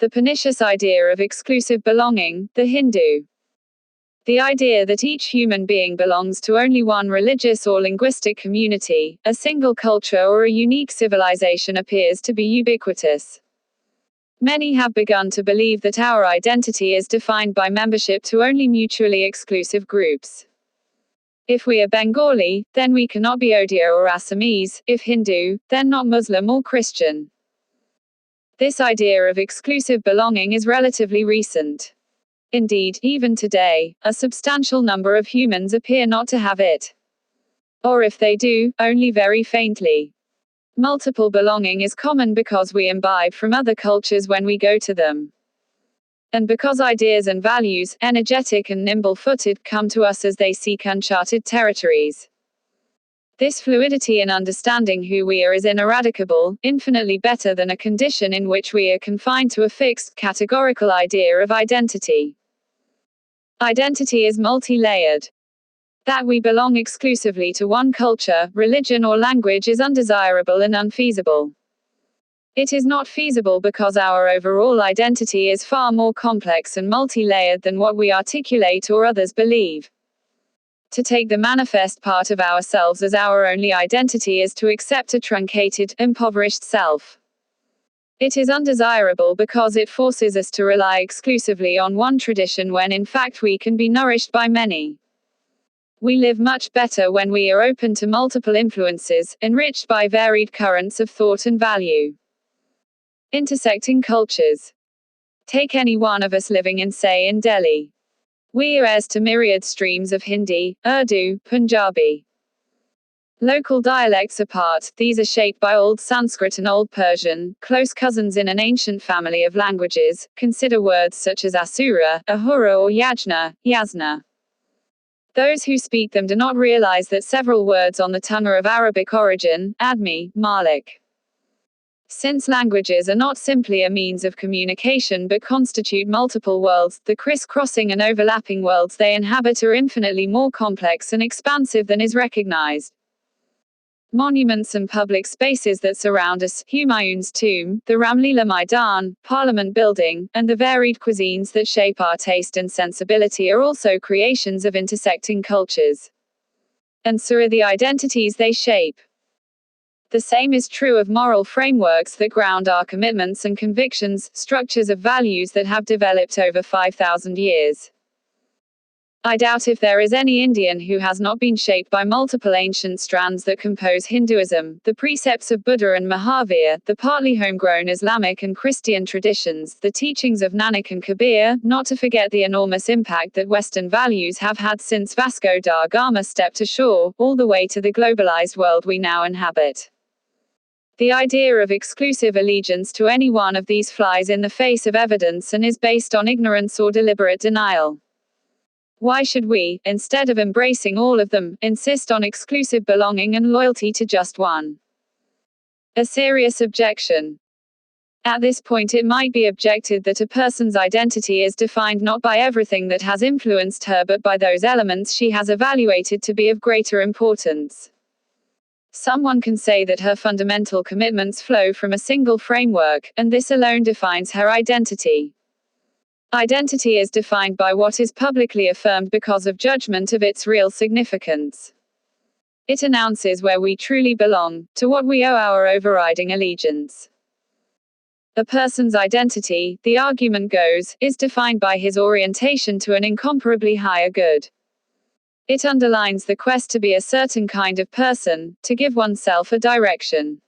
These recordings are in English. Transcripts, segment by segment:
The pernicious idea of exclusive belonging, the Hindu. The idea that each human being belongs to only one religious or linguistic community, a single culture or a unique civilization appears to be ubiquitous. Many have begun to believe that our identity is defined by membership to only mutually exclusive groups. If we are Bengali, then we cannot be Odia or Assamese; if Hindu, then not Muslim or Christian. This idea of exclusive belonging is relatively recent. Indeed, even today, a substantial number of humans appear not to have it. Or if they do, only very faintly. Multiple belonging is common because we imbibe from other cultures when we go to them. And because ideas and values, energetic and nimble-footed, come to us as they seek uncharted territories. This fluidity in understanding who we are is ineradicable, infinitely better than a condition in which we are confined to a fixed, categorical idea of identity. Identity is multi-layered. That we belong exclusively to one culture, religion or language is undesirable and unfeasible. It is not feasible because our overall identity is far more complex and multi-layered than what we articulate or others believe. To take the manifest part of ourselves as our only identity is to accept a truncated, impoverished self. It is undesirable because it forces us to rely exclusively on one tradition when in fact we can be nourished by many. We live much better when we are open to multiple influences, enriched by varied currents of thought and value. Intersecting cultures. Take any one of us living in, say, in Delhi. We are heirs to myriad streams of Hindi, Urdu, Punjabi. Local dialects apart, these are shaped by Old Sanskrit and Old Persian, close cousins in an ancient family of languages. Consider words such as Asura, Ahura or Yajna, Yasna. Those who speak them do not realize that several words on the tongue are of Arabic origin, Admi, Malik. Since languages are not simply a means of communication but constitute multiple worlds, the criss-crossing and overlapping worlds they inhabit are infinitely more complex and expansive than is recognized. Monuments and public spaces that surround us, Humayun's tomb, the Ramlila Maidan, Parliament building, and the varied cuisines that shape our taste and sensibility are also creations of intersecting cultures. And so are the identities they shape. The same is true of moral frameworks that ground our commitments and convictions, structures of values that have developed over 5,000 years. I doubt if there is any Indian who has not been shaped by multiple ancient strands that compose Hinduism, the precepts of Buddha and Mahavir, the partly homegrown Islamic and Christian traditions, the teachings of Nanak and Kabir, not to forget the enormous impact that Western values have had since Vasco da Gama stepped ashore, all the way to the globalized world we now inhabit. The idea of exclusive allegiance to any one of these flies in the face of evidence and is based on ignorance or deliberate denial. Why should we, instead of embracing all of them, insist on exclusive belonging and loyalty to just one? A serious objection. At this point it might be objected that a person's identity is defined not by everything that has influenced her but by those elements she has evaluated to be of greater importance. Someone can say that her fundamental commitments flow from a single framework, and this alone defines her identity. Identity is defined by what is publicly affirmed because of judgment of its real significance. It announces where we truly belong, to what we owe our overriding allegiance. A person's identity, the argument goes, is defined by his orientation to an incomparably higher good. It underlines the quest to be a certain kind of person, to give oneself a direction.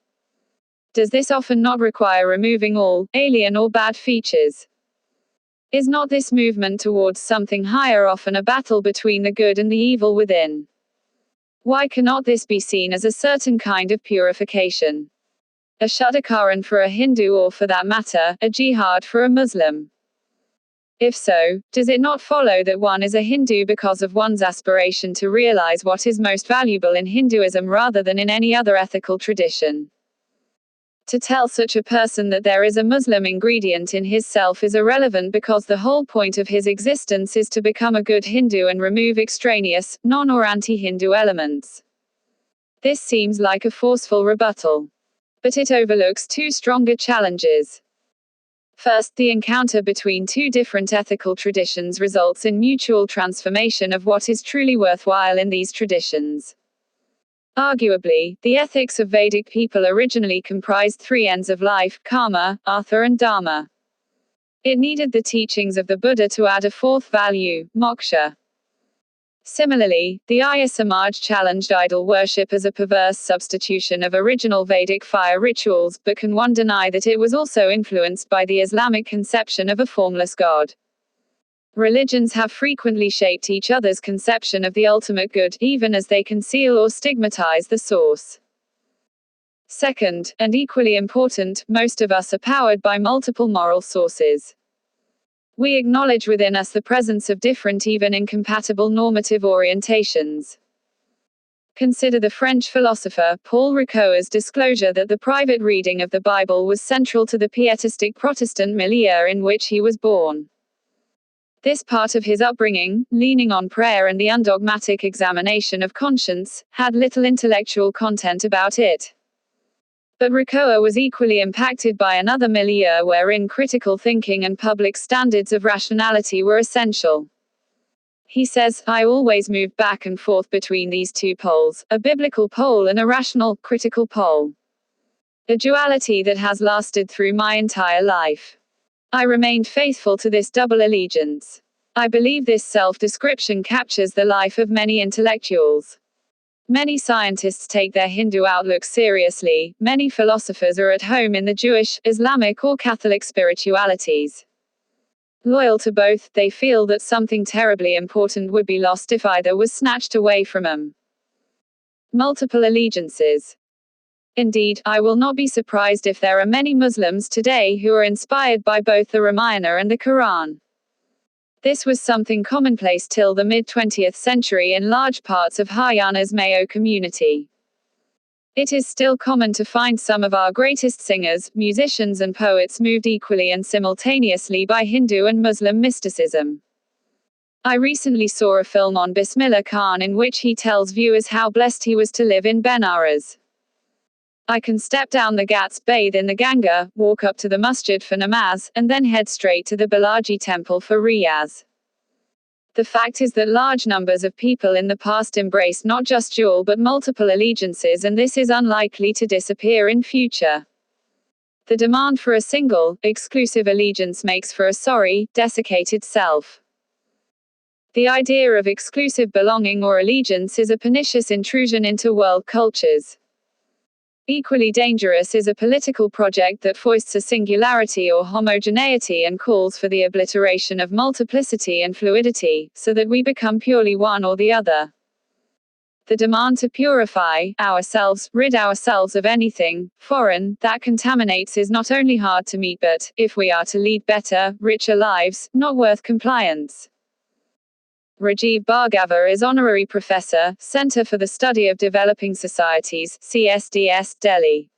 Does this often not require removing all, alien or bad features? Is not this movement towards something higher often a battle between the good and the evil within? Why cannot this be seen as a certain kind of purification? A Shuddhakaran for a Hindu or for that matter, a jihad for a Muslim? If so, does it not follow that one is a Hindu because of one's aspiration to realize what is most valuable in Hinduism rather than in any other ethical tradition? To tell such a person that there is a Muslim ingredient in his self is irrelevant because the whole point of his existence is to become a good Hindu and remove extraneous, non- or anti-Hindu elements. This seems like a forceful rebuttal. But it overlooks two stronger challenges. First, the encounter between two different ethical traditions results in mutual transformation of what is truly worthwhile in these traditions. Arguably, the ethics of Vedic people originally comprised three ends of life: karma, artha, and dharma. It needed the teachings of the Buddha to add a fourth value, moksha. Similarly, the Arya Samaj challenged idol worship as a perverse substitution of original Vedic fire rituals, but can one deny that it was also influenced by the Islamic conception of a formless God? Religions have frequently shaped each other's conception of the ultimate good, even as they conceal or stigmatize the source. Second, and equally important, most of us are powered by multiple moral sources. We acknowledge within us the presence of different, even incompatible normative orientations. Consider the French philosopher Paul Ricoeur's disclosure that the private reading of the Bible was central to the pietistic Protestant milieu in which he was born. This part of his upbringing, leaning on prayer and the undogmatic examination of conscience, had little intellectual content about it. But Ricoeur was equally impacted by another milieu wherein critical thinking and public standards of rationality were essential. He says, I always moved back and forth between these two poles, a biblical pole and a rational, critical pole. A duality that has lasted through my entire life. I remained faithful to this double allegiance. I believe this self-description captures the life of many intellectuals. Many scientists take their Hindu outlook seriously, many philosophers are at home in the Jewish, Islamic or Catholic spiritualities. Loyal to both, they feel that something terribly important would be lost if either was snatched away from them. Multiple allegiances. Indeed, I will not be surprised if there are many Muslims today who are inspired by both the Ramayana and the Quran. This was something commonplace till the mid-20th century in large parts of Haryana's Mayo community. It is still common to find some of our greatest singers, musicians and poets moved equally and simultaneously by Hindu and Muslim mysticism. I recently saw a film on Bismillah Khan in which he tells viewers how blessed he was to live in Benares. I can step down the Ghats, bathe in the Ganga, walk up to the masjid for namaz, and then head straight to the Balaji temple for riyaz. The fact is that large numbers of people in the past embraced not just dual but multiple allegiances, and this is unlikely to disappear in future. The demand for a single, exclusive allegiance makes for a sorry, desiccated self. The idea of exclusive belonging or allegiance is a pernicious intrusion into world cultures. Equally dangerous is a political project that foists a singularity or homogeneity and calls for the obliteration of multiplicity and fluidity, so that we become purely one or the other. The demand to purify ourselves, rid ourselves of anything foreign that contaminates is not only hard to meet but, if we are to lead better, richer lives, not worth compliance. Rajiv Bhargava is Honorary Professor, Center for the Study of Developing Societies, CSDS, Delhi.